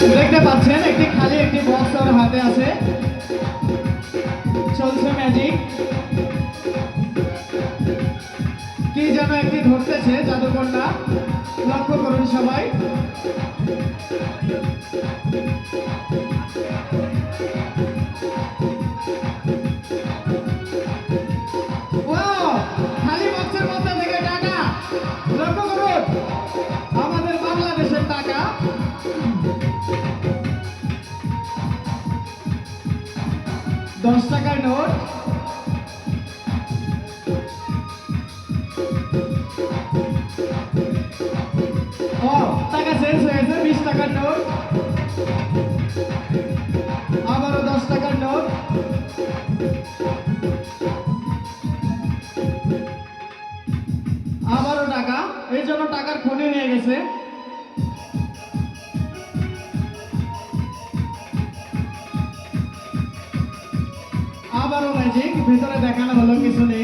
দেখতে পাচ্ছেন একটি খালি একটি বক্স ওর হাতে আছে, চলছে ম্যাজিক। কি যেন একটি ধরতেছে জাদুকরটা, লক্ষ্য করুন সবাই। খালি বক্সের মধ্যে থেকে টাকা, লক্ষ্য করুন আমাদের বাংলাদেশের টাকা। 10 টাকার নোট, টাকা চেঞ্জ হয়েছে। 20 টাকার নোট, আবারও 10 টাকার নোট, আবারও টাকা। এই জন্য টাকার খনি হয়ে গেছে। আবারও ম্যাজিক, ভিতরে দেখানো হলো কিছু নেই।